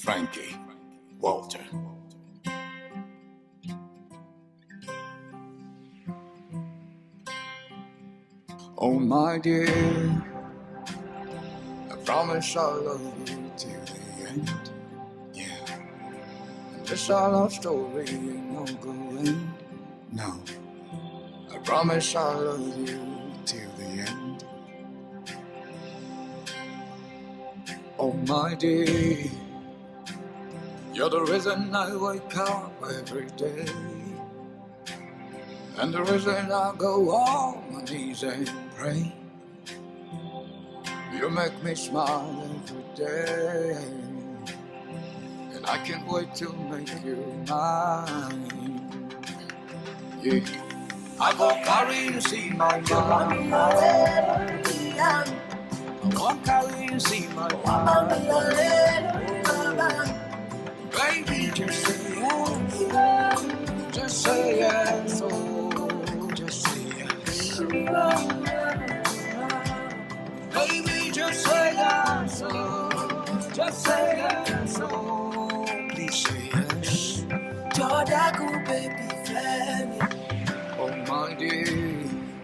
Frankie Walter. Oh my dear, I promise I'll love you till the end. Yeah, this our love story ain't no going. No, I promise I'll love you till the end. Oh my dear, you're the reason I wake up every day, and the reason I go on my knees and pray. You make me smile every day, and I can't wait to make you mine. Yeah, I go carry you see my mind. I won't carry you see my mind. Baby, just say yes. Just say yes. Oh, just say yes. Baby, just say yes. Oh, just say yes. Oh, please say yes. Jordaku, baby, Flemmy. Oh, my dear.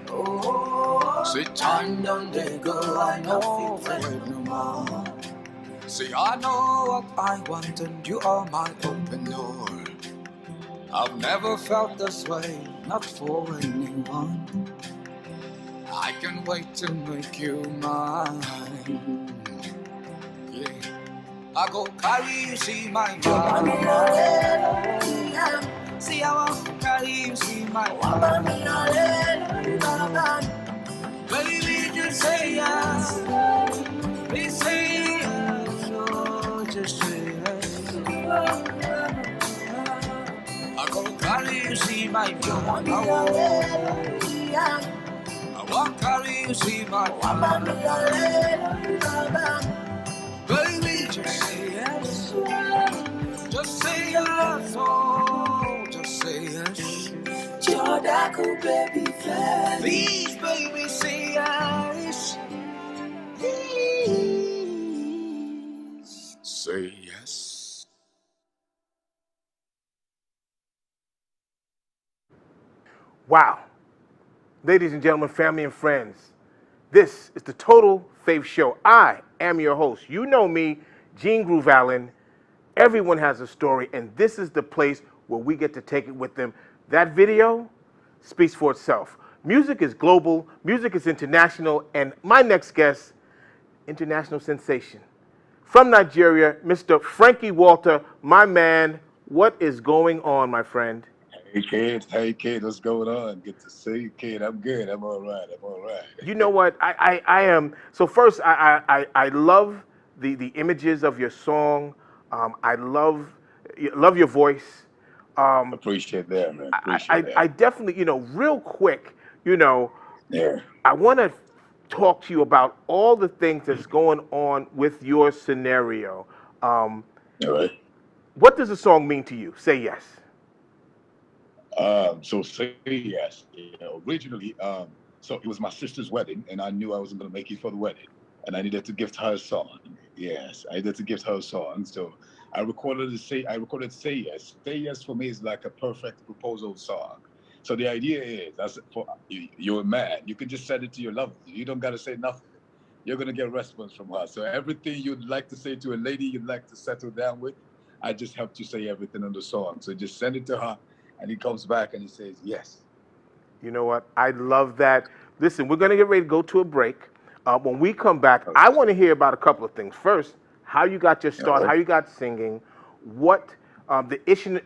Oh, say time done they go. I know wait no more. See, I know what I want and you are my open door. I've never felt this way, not for anyone. I can't wait to make you mine. Yeah, I go carry you, see my mind. See, I want carry you, see my mind. Baby, just say yes. Please say yes. Oh, just say yes. I go carry you, see my mind. I won't carry you, see my mind. Baby, just say yes. Just say yes. Oh, just say yes. Jordaku, baby, fly. Please, baby, say yes. Please say yes. Wow. Ladies and gentlemen, family and friends, this is the Total Faith Show. I am your host. You know me, Gene Groove Allen. Everyone has a story, and this is the place where we get to take it with them. That video speaks for itself. Music is global, music is international, and my next guest, international sensation. From Nigeria, Mr. Frankie Walter, my man. What is going on, my friend? Hey kid, what's going on? Good to see you, kid. I'm good. I'm all right. You know what? I am. So first, I love the images of your song. I love your voice. Appreciate that, man. Appreciate that. I definitely, real quick, Yeah. I want to talk to you about all the things that's going on with your scenario. All right. What does the song mean to you? Say yes. So say yes. Originally, so it was my sister's wedding, and I knew I wasn't gonna make it for the wedding, and I needed to gift her a song. Yes, I needed to gift her a song. So I recorded Say Yes. Say Yes for me is like a perfect proposal song. So the idea is, that's for you're a man. You can just send it to your lover. You don't gotta say nothing. You're gonna get a response from her. So everything you'd like to say to a lady you'd like to settle down with, I just helped you say everything on the song. So just send it to her, and he comes back and he says yes. You know what? I love that. Listen, we're going to get ready to go to a break. When we come back, I want to hear about a couple of things. First, how you got your start, how you got singing, what the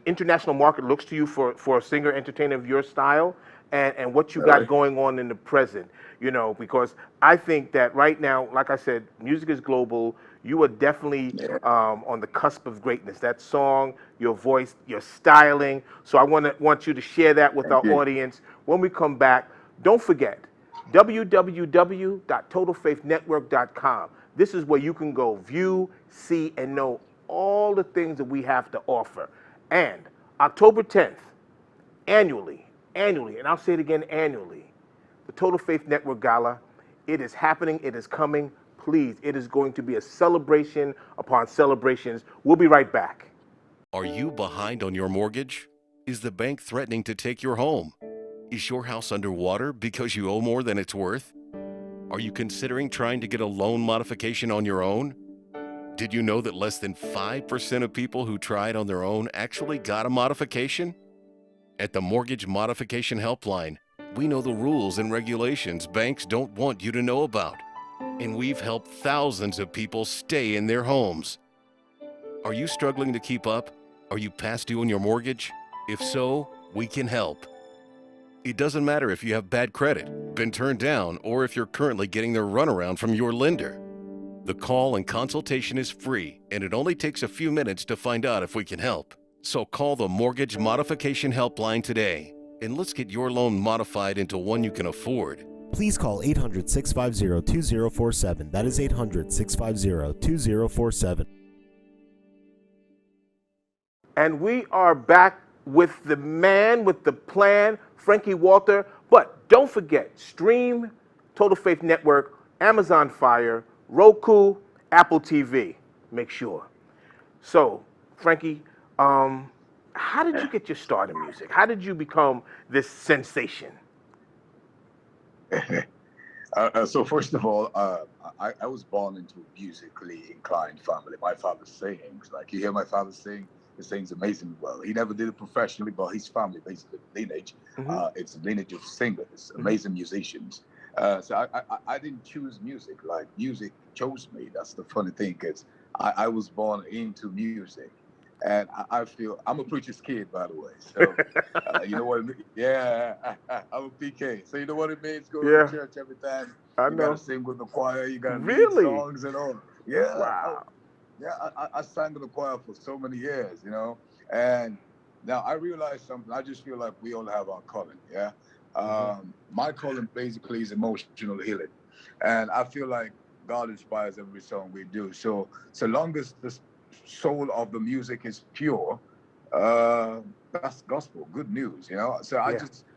international market looks to you for a singer entertainer of your style, and what you got going on in the present. Because I think that right now, like I said, music is global. You are definitely on the cusp of greatness. That song, your voice, your styling. So I want you to share that with our audience. When we come back, don't forget, www.totalfaithnetwork.com. This is where you can go view, see, and know all the things that we have to offer. And October 10th, annually, and I'll say it again, annually, the Total Faith Network Gala. It is happening. It is coming. please. It is going to be a celebration upon celebrations. We'll be right back. Are you behind on your mortgage? Is the bank threatening to take your home? Is your house underwater because you owe more than it's worth? Are you considering trying to get a loan modification on your own? Did you know that less than 5% of people who tried on their own actually got a modification? At the Mortgage Modification Helpline, we know the rules and regulations banks don't want you to know about. And we've helped thousands of people stay in their homes. Are you struggling to keep up? Are you past due on your mortgage? If so, we can help. It doesn't matter if you have bad credit, been turned down, or if you're currently getting the runaround from your lender. The call and consultation is free, and it only takes a few minutes to find out if we can help. So call the Mortgage Modification Helpline today, and let's get your loan modified into one you can afford. Please call 800-650-2047. That is 800-650-2047. And we are back with the man with the plan, Frankie Walter. But don't forget, stream Total Faith Network, Amazon Fire, Roku, Apple TV. Make sure. So, Frankie, how did you get your start in music? How did you become this sensation? So first of all, I was born into a musically inclined family. My father sings. Like, you hear my father sing, he sings amazingly well. He never did it professionally, but his family, basically lineage, it's a lineage of singers, amazing musicians. So I didn't choose music. Like, music chose me. That's the funny thing, because I was born into music. And I feel, I'm a preacher's kid, by the way. So, you know what it means? Yeah, I'm a PK. So you know what it means going to church every time? You got to sing with the choir. You got to lead songs and all. Yeah. Wow. I sang in the choir for so many years, you know. And now I realize something. I just feel like we all have our calling, yeah? My calling basically is emotional healing. And I feel like God inspires every song we do. So long as the soul of the music is pure, that's gospel, good news, you know. So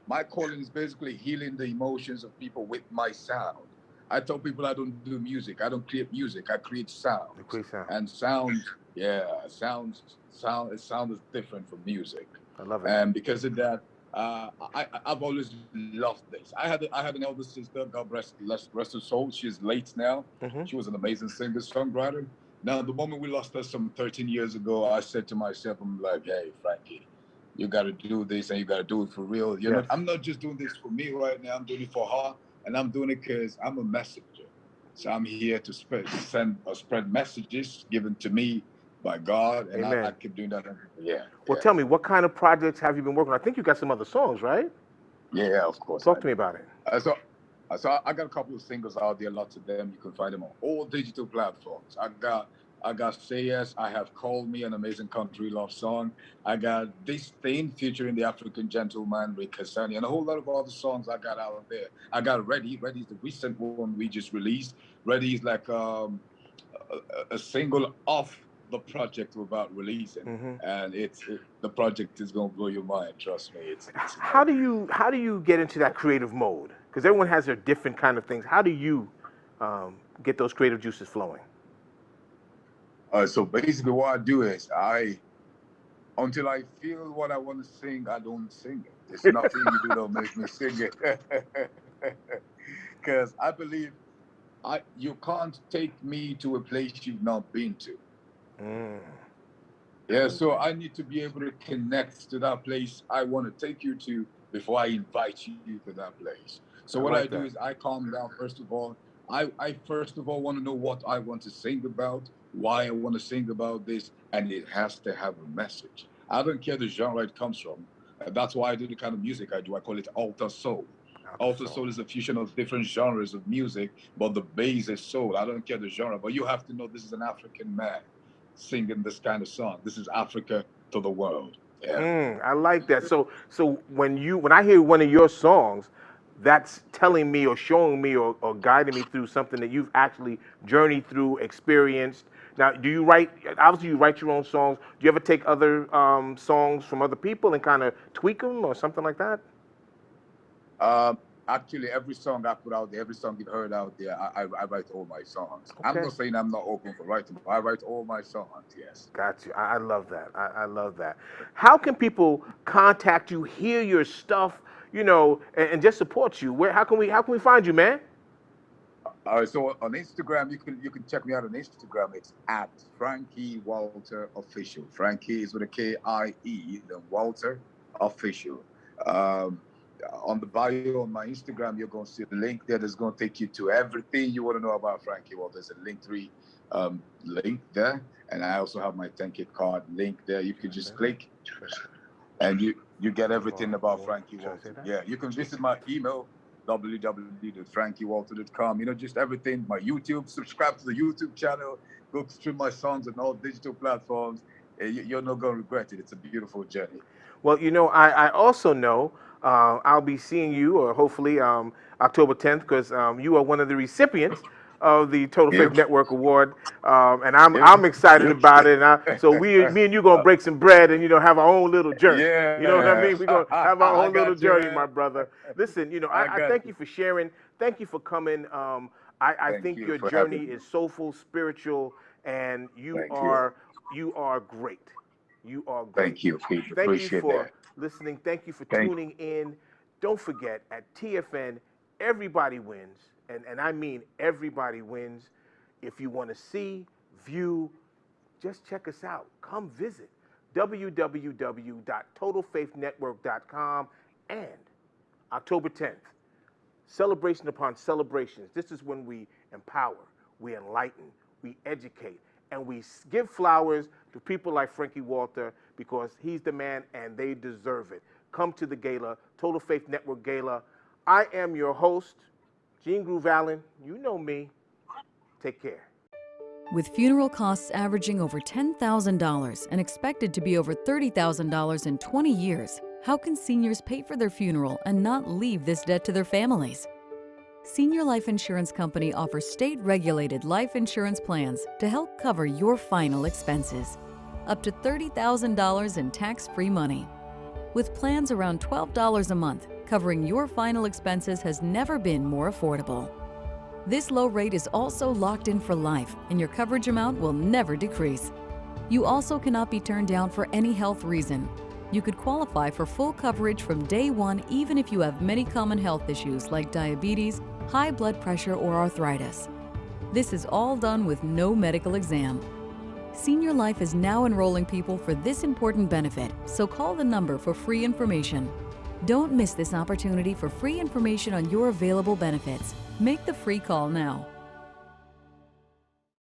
my calling is basically healing the emotions of people with my sound. I tell people I don't do music, I don't create music, I create sound. And sound is different from music. I love it. And because of that, I've always loved this. I had an elder sister, God rest her soul. She's late now. She was an amazing singer-songwriter. Now, the moment we lost her some 13 years ago, I said to myself, I'm like, hey, Frankie, you got to do this and you got to do it for real. I'm not just doing this for me right now. I'm doing it for her, and I'm doing it because I'm a messenger. So I'm here to spread messages given to me by God, and I keep doing that. Well, tell me, what kind of projects have you been working on? I think you got some other songs, right? Yeah, of course. Talk to me about it. So I got a couple of singles out there, lots of them. You can find them on all digital platforms. I got Say Yes, I Have Called Me, an amazing country love song. I got This Thing featuring the African gentleman, Rick Hassani, and a whole lot of other songs I got out there. I got Ready. Ready is the recent one we just released. Ready is like a single off the project we're about releasing, and the project is gonna blow your mind. Trust me. It's how do you get into that creative mode? Because everyone has their different kind of things. How do you get those creative juices flowing? So basically, what I do is until I feel what I want to sing, I don't sing it. It's nothing you do that makes me sing it, because I believe you can't take me to a place you've not been to. Yeah, so I need to be able to connect to that place I want to take you to before I invite you to that place. So what I do is I calm down first of all. I first of all want to know what I want to sing about, why I want to sing about this, and it has to have a message. I don't care the genre it comes from. That's why I do the kind of music I do. I call it alter soul. Alter soul is a fusion of different genres of music, but the base is soul. I don't care the genre, but you have to know this is an African man singing this kind of song. This is Africa to the world. Yeah. I like that. So when I hear one of your songs, that's telling me or showing me or guiding me through something that you've actually journeyed through, experienced. Now, do you write? Obviously, you write your own songs. Do you ever take other songs from other people and kind of tweak them or something like that? Actually, every song I put out there, every song you've heard out there, I write all my songs. I'm Okay. not saying I'm not open for writing, but I write all my songs. Yes. Got you. I love that. I love that. How can people contact you, hear your stuff, and just support you? How can we find you, man? So on Instagram, you can check me out on Instagram. It's at Frankie Walter Official. Frankie is with a K-I-E, then Walter Official. Um, on the bio on my Instagram, you're going to see a link there that's going to take you to everything you want to know about Frankie Walter. There's a link there, and I also have my 10K card link there. You can just click, and you get everything about Frankie Walter. Yeah, you can visit my email www.frankiewalter.com. Just everything. My YouTube, subscribe to the YouTube channel, go stream my songs on all digital platforms. You're not going to regret it. It's a beautiful journey. Well, I also know I'll be seeing you, or hopefully October 10th, because you are one of the recipients of the Total Faith Yep. Network Award, and I'm Yep. I'm excited Yep. about it. So me and you gonna break some bread and have our own little journey. You know what I Yeah. mean? We're gonna have our I own little got you, journey, man. my brother. Listen, I I got thank you. you for sharing. Thank you for coming. I Thank think you your for journey having me. is soulful, spiritual, and you Thank you. are great. You are great. Thank you, Pete. Thank you Appreciate for that. listening. Thank you for Thank tuning in. Don't forget, at TFN, everybody wins. And I mean everybody wins. If you want to see, view, just check us out. Come visit www.totalfaithnetwork.com. And October 10th, celebration upon celebrations. This is when we empower, we enlighten, we educate, and we give flowers to people like Frankie Walter, because he's the man and they deserve it. Come to the gala, Total Faith Network Gala. I am your host, Gene Groove Allen. You know me. Take care. With funeral costs averaging over $10,000 and expected to be over $30,000 in 20 years, how can seniors pay for their funeral and not leave this debt to their families? Senior Life Insurance Company offers state-regulated life insurance plans to help cover your final expenses. Up to $30,000 in tax-free money. With plans around $12 a month, covering your final expenses has never been more affordable. This low rate is also locked in for life, and your coverage amount will never decrease. You also cannot be turned down for any health reason. You could qualify for full coverage from day one even if you have many common health issues like diabetes, high blood pressure, or arthritis. This is all done with no medical exam. Senior Life is now enrolling people for this important benefit, so call the number for free information. Don't miss this opportunity for free information on your available benefits. Make the free call now.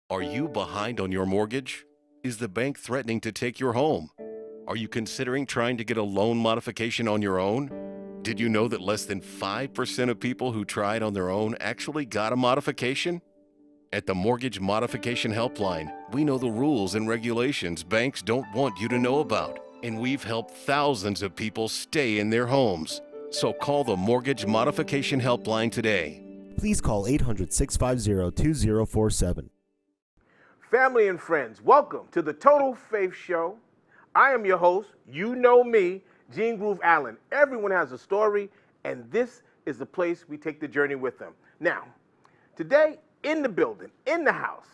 Are you behind on your mortgage? Is the bank threatening to take your home? Are you considering trying to get a loan modification on your own? Did you know that less than 5% of people who tried on their own actually got a modification? At the Mortgage Modification Helpline, we know the rules and regulations banks don't want you to know about, and we've helped thousands of people stay in their homes. So call the Mortgage Modification Helpline today. Please call 800-650-2047. Family and friends, welcome to the Total Faith Show. I am your host. You know me, Gene Groove Allen. Everyone has a story, and this is the place we take the journey with them. Now, today, in the building, in the house,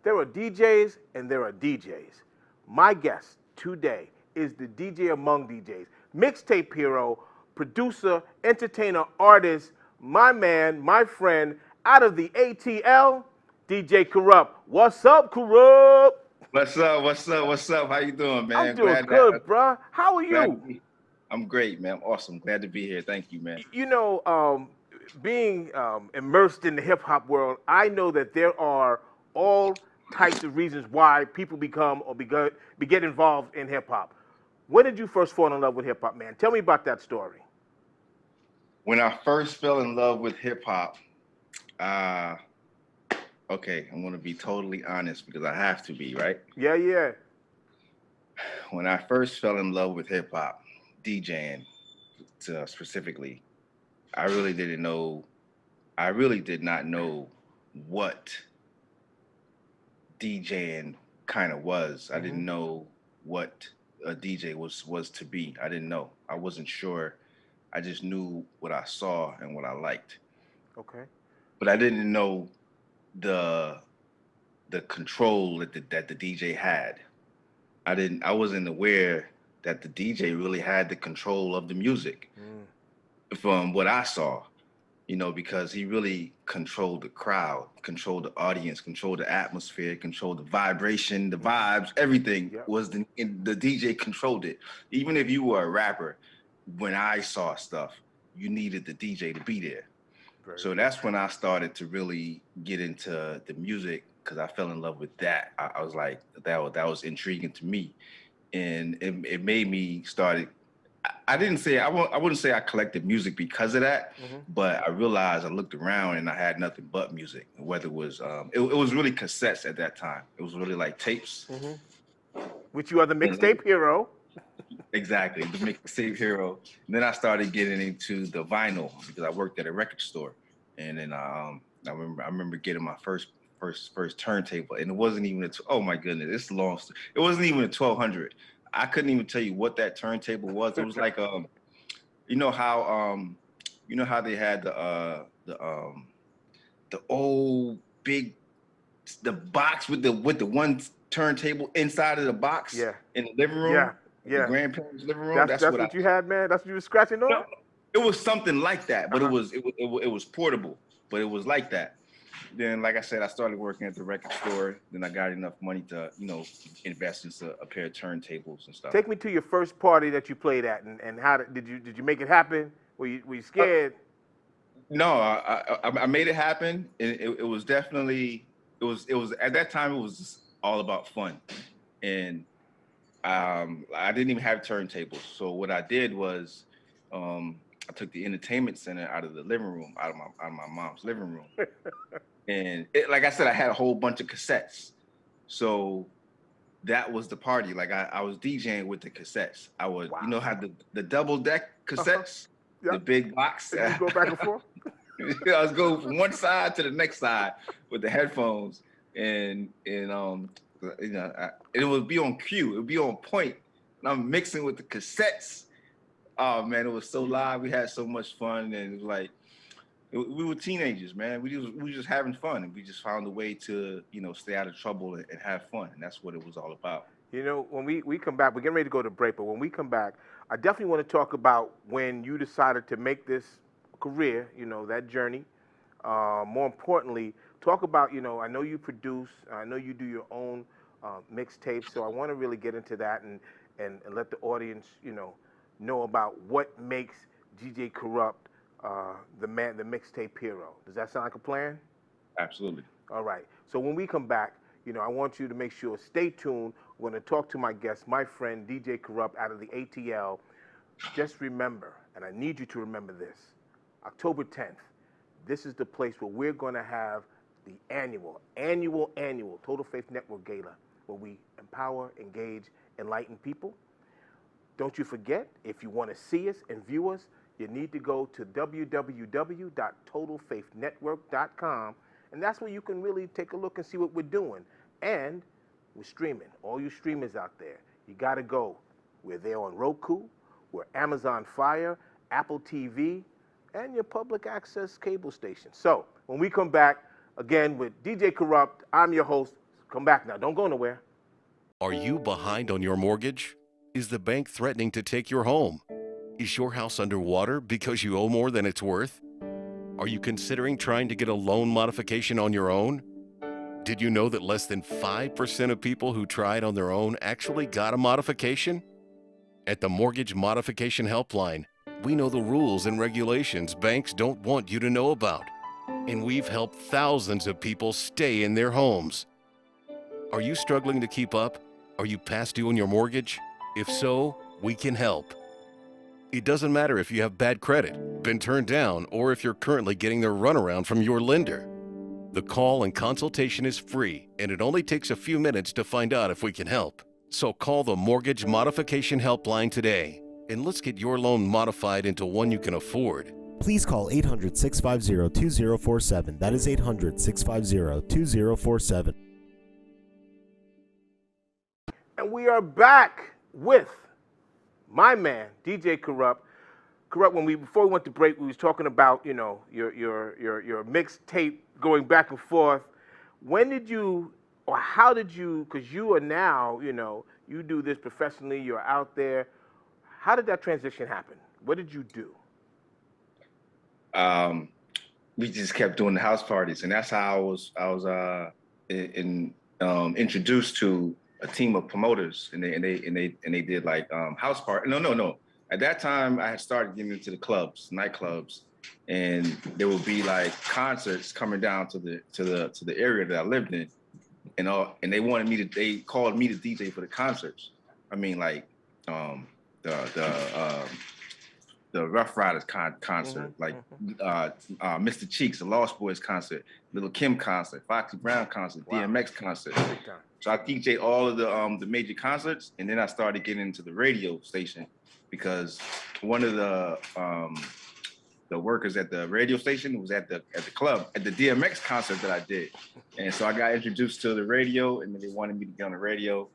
there are DJs and there are DJs. My guest today is the DJ among DJs, mixtape hero, producer, entertainer, artist, my man, my friend, out of the ATL, DJ Kurupt. What's up, Kurupt? What's up? What's up? What's up? How you doing, man? I'm doing good, bruh. How are you? I'm great, man. Awesome. Glad to be here. Thank you, man. Being immersed in the hip hop world, I know that there are all types of reasons why people become or get involved in hip hop. When did you first fall in love with hip hop, man? Tell me about that story. When I first fell in love with hip hop, okay, I'm gonna be totally honest because I have to be, right? Yeah. When I first fell in love with hip hop, DJing specifically, I really did not know what DJing kind of was. I didn't know what a DJ was to be. I didn't know. I wasn't sure I just knew what I saw and what I liked. Okay. But I didn't know the control that the DJ had. I wasn't aware that the DJ really had the control of the music from what I saw, because he really controlled the crowd, controlled the audience, controlled the atmosphere, controlled the vibration, the vibes, everything was the DJ controlled it. Even if you were a rapper, when I saw stuff, you needed the DJ to be there. So that's when I started to really get into the music because I fell in love with that. I was like, that was intriguing to me, and it made me started. I wouldn't say I collected music because of that, but I realized I looked around and I had nothing but music. Whether it was it was really cassettes at that time. It was really like tapes. Which you are the mixtape hero. Exactly, the mixtape hero. And then I started getting into the vinyl because I worked at a record store, and then I remember getting my first turntable, and it wasn't even oh my goodness, it's long. It wasn't even a 1200. I couldn't even tell you what that turntable was. It was like you know how they had the old big box with the one turntable inside of the box in the living room. The grandparents' living room. That's what you had, man. That's what you were scratching on. No, it was something like that, but it was portable. But it was like that. Then, like I said, I started working at the record store. Then I got enough money to, invest in a pair of turntables and stuff. Take me to your first party that you played at, and how did you make it happen? Were you scared? No, I made it happen. It was definitely it was at that time it was just all about fun, and I didn't even have turntables. So what I did was I took the entertainment center out of the living room, out of my mom's living room. And like I said, I had a whole bunch of cassettes. So that was the party. Like I was DJing with the cassettes. I was, had the double deck cassettes, the big box. Did you go back and forth? I was going from one side to the next side with the headphones, and it would be on cue. It would be on point. And I'm mixing with the cassettes. Oh man, it was so live. We had so much fun, and it was like we were teenagers, man. We were just having fun, and we just found a way to stay out of trouble and have fun, and that's what it was all about. When we come back, we're getting ready to go to break, but when we come back, I definitely want to talk about when you decided to make this career, that journey. More importantly, talk about, I know you produce, I know you do your own mixtapes, so I want to really get into that and let the audience, know about what makes DJ Kurupt the mixtape hero. Does that sound like a plan? Absolutely. All right. So when we come back, I want you to make sure, stay tuned. We're going to talk to my guest, my friend, DJ Kurupt out of the ATL. Just remember, and I need you to remember this, October 10th, this is the place where we're going to have the annual Total Faith Network Gala, where we empower, engage, enlighten people. Don't you forget, if you want to see us and view us, you need to go to www.totalfaithnetwork.com, and that's where you can really take a look and see what we're doing. And we're streaming. All you streamers out there, you got to go. We're there on Roku, we're Amazon Fire, Apple TV, and your public access cable station. So when we come back, again, with DJ Kurupt, I'm your host. Come back now. Don't go nowhere. Are you behind on your mortgage? Is the bank threatening to take your home? Is your house underwater because you owe more than it's worth? Are you considering trying to get a loan modification on your own? Did you know that less than 5% of people who tried on their own actually got a modification? At the Mortgage Modification Helpline, we know the rules and regulations banks don't want you to know about, and we've helped thousands of people stay in their homes. Are you struggling to keep up? Are you past due on your mortgage? If so, we can help. It doesn't matter if you have bad credit, been turned down, or if you're currently getting the runaround from your lender. The call and consultation is free, and it only takes a few minutes to find out if we can help. So call the Mortgage Modification Helpline today, and let's get your loan modified into one you can afford. Please call 800-650-2047. That is 800-650-2047. And we are back with my man, DJ Kurupt. Kurupt, before we went to break, we was talking about your mixtape going back and forth. When did you, or how did you? Because you are now, you do this professionally. You're out there. How did that transition happen? What did you do? We just kept doing the house parties, and that's how I was introduced to a team of promoters, and they did like house party. No. At that time, I had started getting into the clubs, nightclubs, and there would be like concerts coming down to the area that I lived in, and they wanted me to. They called me to DJ for the concerts. I mean, like the Rough Riders concert, like Mr. Cheeks, the Lost Boys concert, Little Kim concert, Foxy Brown concert, wow. DMX concert. So I DJ all of the major concerts, and then I started getting into the radio station because one of the workers at the radio station was at the club at the DMX concert that I did, and so I got introduced to the radio, and then they wanted me to get on the radio,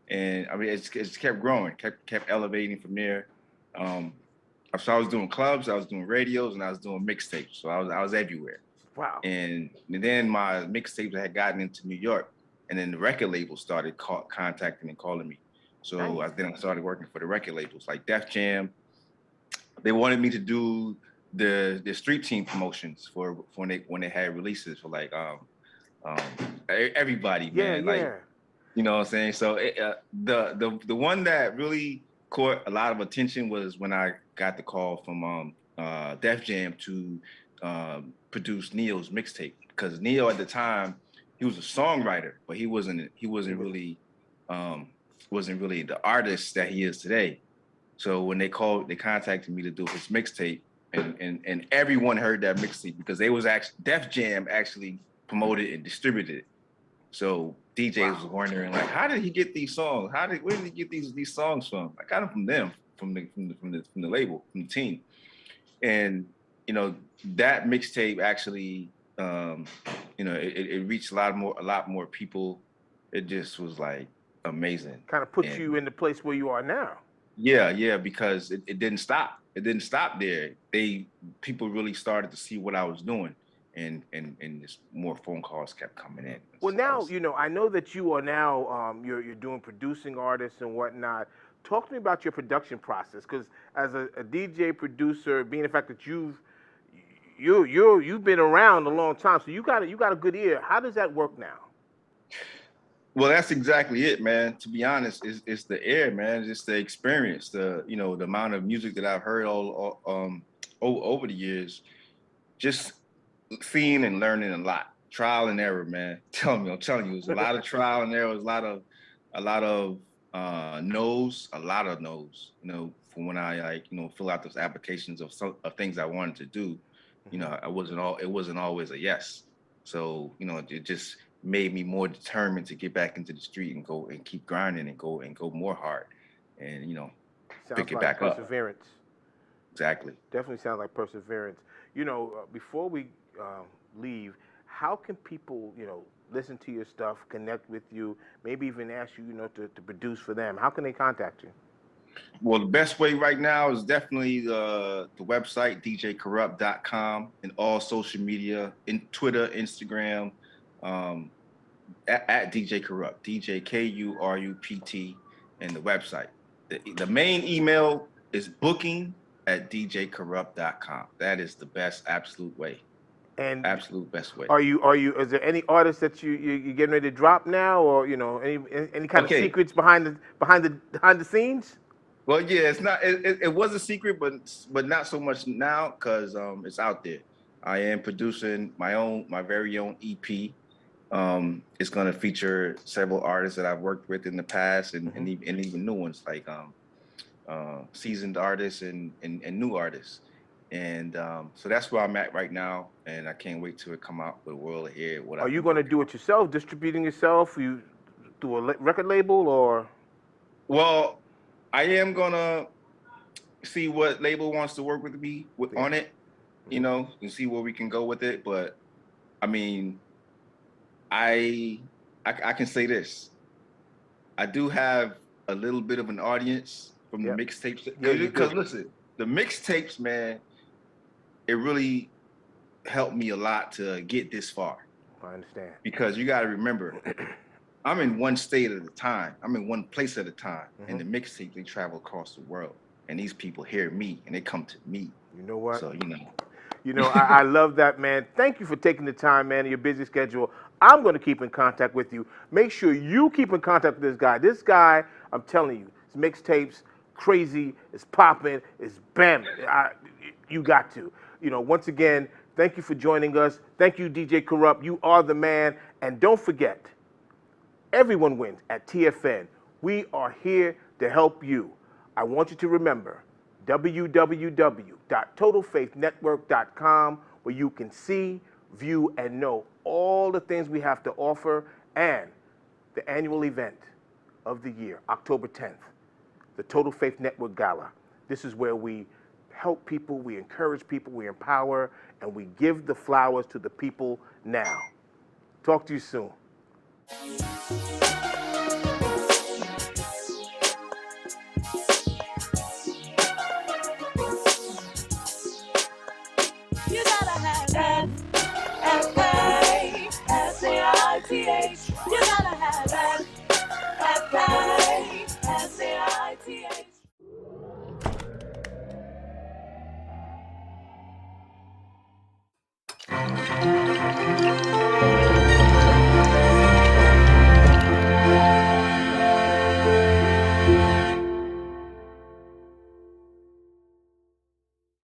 and I mean it just kept growing, kept elevating from there. So I was doing clubs, I was doing radios, and I was doing mixtapes. So I was everywhere. Wow. And then my mixtapes had gotten into New York, and then the record labels started contacting and calling me. So nice. Then I started working for the record labels like Def Jam. They wanted me to do the street team promotions for when they had releases for like everybody, man. Yeah. Like, you know what I'm saying? So the one that really caught a lot of attention was when I got the call from Def Jam to produce Neo's mixtape, because Neo at the time, he was a songwriter, but he wasn't really the artist that he is today. So when they contacted me to do his mixtape, and everyone heard that mixtape because they was actually Def Jam actually promoted and distributed it. So DJs was wondering like, how did he get these songs? Where did he get these songs from? I got them from them, from the label, from the team. And that mixtape actually, it reached a lot more people. It just was like amazing. Kind of put you in the place where you are now. Yeah, because it didn't stop. It didn't stop there. People really started to see what I was doing. And just more phone calls kept coming in. Well, now, I know that you are now, you're doing producing artists and whatnot. Talk to me about your production process, because as a DJ producer, being the fact that you've been around a long time, so you got a good ear. How does that work now? Well, that's exactly it, man. To be honest, it's the air, man. It's the experience, the amount of music that I've heard all over the years. Just seeing and learning a lot, trial and error, man. I'm telling you, it was a lot of trial and error. It was a lot of no's, a lot of no's. From when I fill out those applications of things I wanted to do, it wasn't always a yes. So it just made me more determined to get back into the street and go and keep grinding and go more hard, and pick it back up. Perseverance. Exactly. Definitely sounds like perseverance. Before we leave, how can people, listen to your stuff, connect with you, maybe even ask you, to produce for them? How can they contact you? Well, the best way right now is definitely the website, djkurupt.com, and all social media, in Twitter, Instagram, at DJ Kurupt, DJ KURUPT, and the website. The main email is booking@djkurupt.com. That is the best, absolute way. And absolute best way. Is there any artists that you're getting ready to drop now, or any kind of secrets behind the scenes? Well, yeah, it's not. It was a secret, but not so much now, because it's out there. I am producing my very own EP. It's going to feature several artists that I've worked with in the past, and even new ones like seasoned artists and new artists. And so that's where I'm at right now, and I can't wait till it come out with World Ahead. Are you going to do it yourself, distributing yourself? You do a record label, or? Well, I am gonna see what label wants to work with me on it, and see where we can go with it. But I mean, I can say this: I do have a little bit of an audience from the mixtapes. Because listen, the mixtapes, man, it really helped me a lot to get this far. I understand. Because you got to remember, I'm in one state at a time. I'm in one place at a time. And the mixtapes, they travel across the world. And these people hear me and they come to me. You know what? So, I love that, man. Thank you for taking the time, man, in your busy schedule. I'm going to keep in contact with you. Make sure you keep in contact with this guy. This guy, I'm telling you, his mixtapes, crazy, it's popping, it's bamming. You got to. Once again, thank you for joining us. Thank you, DJ Kurupt. You are the man. And don't forget, everyone wins at TFN. We are here to help you. I want you to remember www.totalfaithnetwork.com, where you can see, view, and know all the things we have to offer, and the annual event of the year, October 10th, the Total Faith Network Gala. This is where we help people, we encourage people, we empower, and we give the flowers to the people now. Talk to you soon. You gotta have that F-A-S-A-I-T-H.